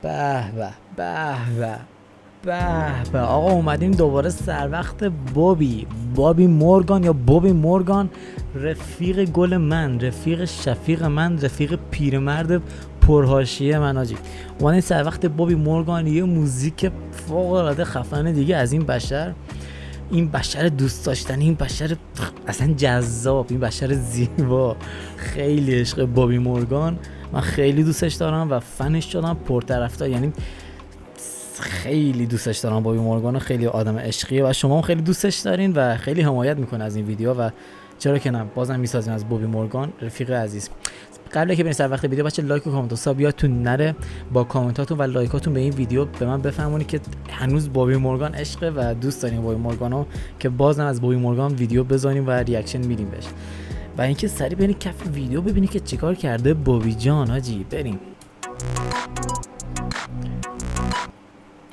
به به به به به به آقا اومدیم دوباره سر وقت بابی مورگان یا بوبی مورگان، رفیق گل من، رفیق شفیق من، رفیق پیرمرد پرحاشیه من. آجی اومدیم سر وقت بوبی مورگان، یه موزیک فوق العاده خفن دیگه از این بشر، این بشر دوست داشتنی، این بشر اصلا جذاب، این بشر زیبا. خیلی عشق بوبی مورگان، من خیلی دوستش دارم و فنش شدم، پرطرفدار، یعنی خیلی دوستش دارم بوبی مورگان، خیلی آدم عشقیه و شما هم خیلی دوستش دارین و خیلی حمایت میکنه از این ویدیو و چرا که نه، بازم میسازیم از بوبی مورگان رفیق عزیز. قبل که بریم سر وقت ویدیو، بچه لایک و کامنت و ساب یادتون نره، با کامنتاتون و لایکاتون به این ویدیو به من بفهمونی که هنوز بوبی مورگان عشقه و دوست دارین بوبی مورگانو، که بازم از بوبی مورگان ویدیو بزنیم و ریاکشن میدیم بهش. و اینکه سریع بریم کف ویدیو ببینی که چیکار کرده بوبی جان. حاجی بریم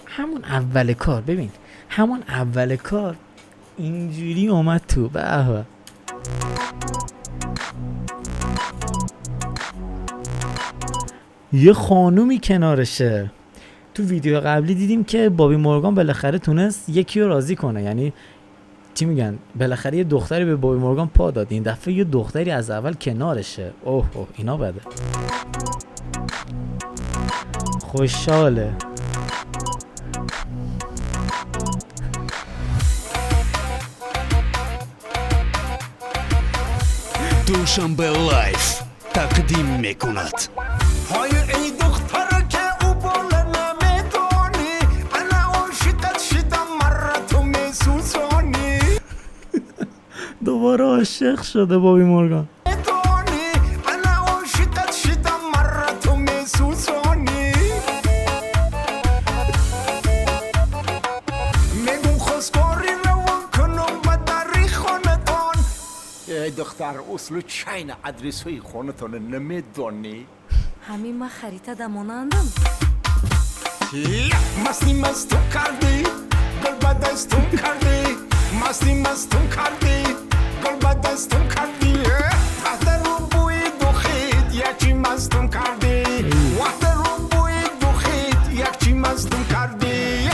همون اول کار، ببین همون اول کار اینجوری اومد تو. به یه خانومی کنارشه. تو ویدیو قبلی دیدیم که بوبی مورگان بالاخره تونست یکی رو راضی کنه، یعنی چی میگن، بالاخره یه دختری به بوبی مورگان پا داد. این دفعه یه دختری از اول کنارشه. اوه اینا بده، خوشحاله. دوشنبه لایف تقدیم میکند. های ای دختر که او بالا نمیدونی، انا عاشقت شدم مرا تو میسوزونی، دوباره عاشق شده بوبی مورگان. میدونی انا عاشقت شدم مرا تو میسوزونی، میگم خواستگاری روان کنم و دری خانتان. ای دختر اصل چین ادرسوی خانتان نمیدونی؟ همین من خریدم اوناندم. مستی مستون کردی گل بد دستون کردی، مستی مستون کردی گل بد دستون کردی، تحت رو بوی دوخید یکی مستون کردی، وقت رو بوی دوخید یکی مستون کردی.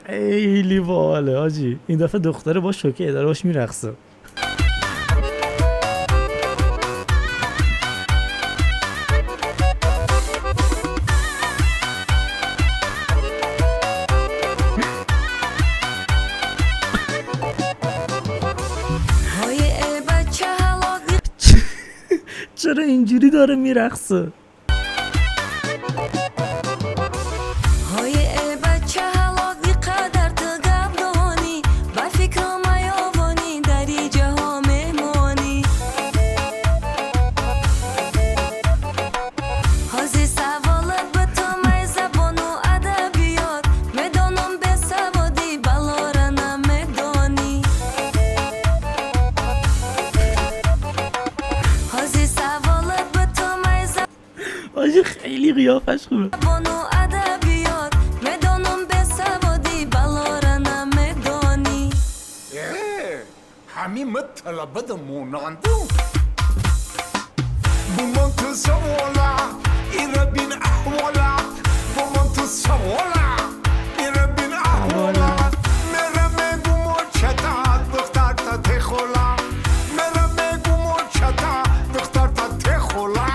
خیلی باحاله حاجی. این دفعه دختره با شوکه داره باش میرقصه. های ای بچه حالا چرا اینجوری داره میرقصه؟ های ای بچه حالا قدر تو گبدانی، با فکرم ایوانی داری جها میمانی. حاضی سوالت به تو می زبان و ادبیات، میدانم به سوادی بلاره نمیدانی. حاضی سوالت به تو می حاجی خیلی قیافش خوبه. زبان و ادبیات، میدانم به سوادی بلاره نمیدانی. همین مطلبه ده موناندو بومن تو سوالا ایره بین احوالا، بومن تو سوالا ایره بین احوالا، میره میگو موچتا دختر تا تخولا، میره میگو موچتا دختر تا تخولا.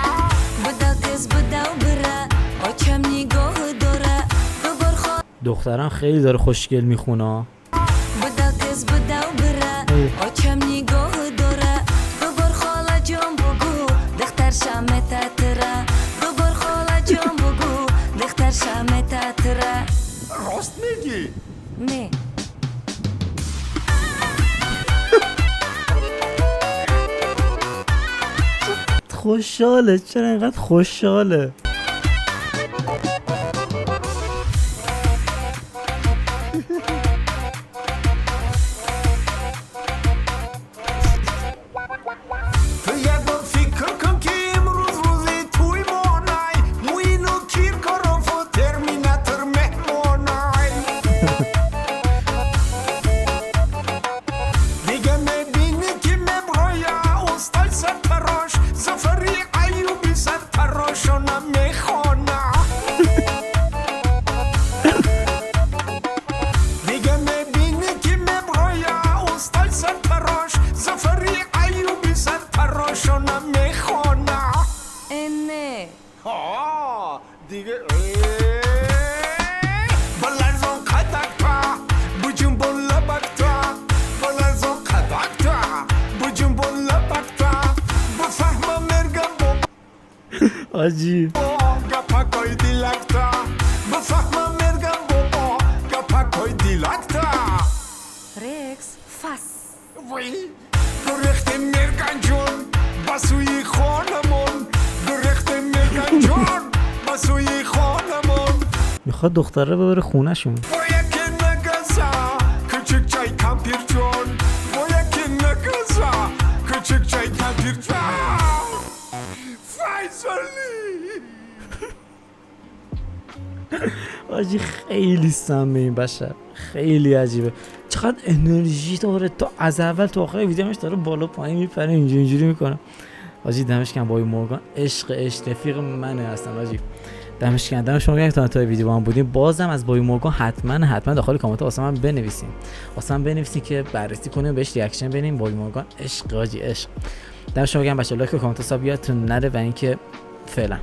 بدا کس بدا و بره آچم نگاه داره دوبار خواه. دخترم خیلی داره خوشگل میخونه. بدا کس بدا و بره آچم نگاه داره دوبار خاله جان بگو دختر شمه تتره، دوبار خاله جان بگو دختر شمه تتره. راست میگی؟ نه خوشحاله، چرا اینقدر خوشحاله؟ تو یکم فکر کن که امروز روزی توی مانای، موینو کیرکارف و ترمیناتور مهمانای. دیگه میبینی عجیب. گپکای دیلکتا بفهمم مرگم بابا گپکای دیلکتا رکس فاس وی گرخت مرگن جون بسوی خانمون گرخت مرگن جون بسوی خانمون میخواد دختره ببره خونه‌شون. باید که نگذا کچک چای کمپیر جون باید که نگذا کچک چای کمپیر جون فیصلی آجی خیلی سمه این بشر، خیلی عجیبه. چقدر انرژی داره، تا از اول تا آخر ویدیوش داره بالا پایین میپره اینجوری میکنه. آجی دمش گرم بابی مورگان، عشق رفیق منه اصلا. آجی دمش گرم. دم شما گرم تا انتهای ویدیو با هم بودیم. بازم از بابی مورگان حتما داخل کامنت واسه من بنویسین که بررسی کنیم، بهش ریاکشن بدیم. بابی مورگان عشق، آجی عشق. دم شما گرم بچه‌ها، لایک و کامنت حساب یادتون نره و اینکه فعلا